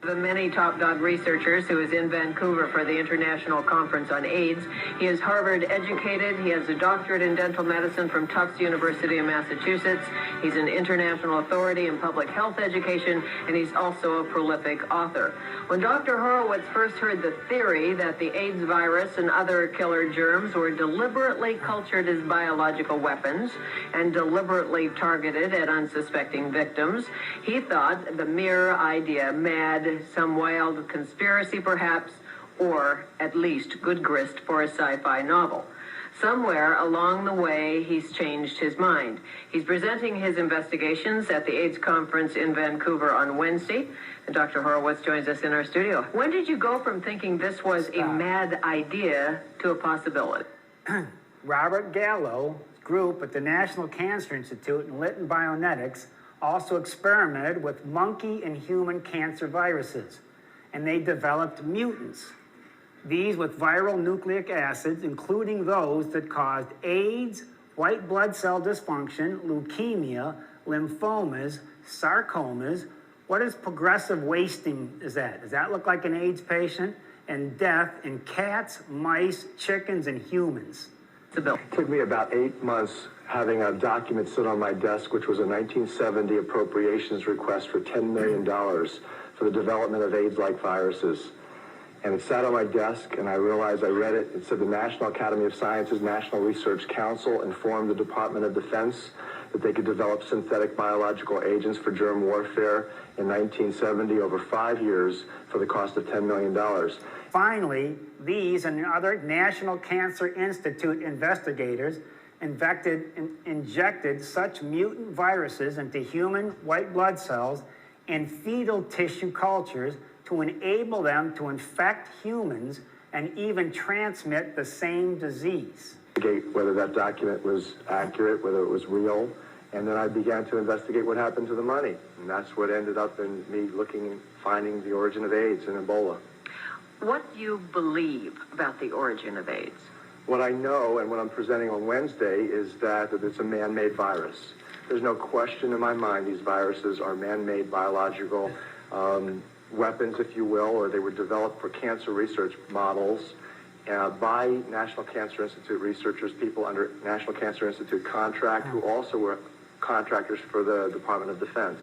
The many top dog researchers who is in Vancouver for the International Conference on AIDS. He is Harvard educated. He has a doctorate in dental medicine from Tufts University in Massachusetts. He's an international authority in public health education, and he's also a prolific author. When Dr. Horowitz first heard the theory that the AIDS virus and other killer germs were deliberately cultured as biological weapons and deliberately targeted at unsuspecting victims, he thought the mere idea mad, some wild conspiracy perhaps, or at least good grist for a sci-fi novel. Somewhere along the way, he's changed his mind. He's presenting his investigations at the AIDS conference in Vancouver on Wednesday. And Dr. Horowitz joins us in our studio. When did you go from thinking this was a mad idea to a possibility? Robert Gallo's group at the National Cancer Institute in Lytton Bionetics also experimented with monkey and human cancer viruses, and they developed mutants. These with viral nucleic acids, including those that caused AIDS, white blood cell dysfunction, leukemia, lymphomas, sarcomas. What is progressive wasting is that? Does that look like an AIDS patient? And death in cats, mice, chickens, and humans. It took me about 8 months having a document sit on my desk, which was a 1970 appropriations request for $10 million for the development of AIDS-like viruses. And it sat on my desk, and I realized I read it. It said the National Academy of Sciences National Research Council informed the Department of Defense that they could develop synthetic biological agents for germ warfare in 1970 over 5 years for the cost of $10 million. Finally, these and other National Cancer Institute investigators injected such mutant viruses into human white blood cells and fetal tissue cultures to enable them to infect humans and even transmit the same disease. Whether that document was accurate, whether it was real, and then I began to investigate what happened to the money. And that's what ended up in me looking and finding the origin of AIDS and Ebola. What do you believe about the origin of AIDS? What I know, and what I'm presenting on Wednesday, is that it's a man-made virus. There's no question in my mind these viruses are man-made biological weapons, if you will, or they were developed for cancer research models by National Cancer Institute researchers, people under National Cancer Institute contract, who also were contractors for the Department of Defense.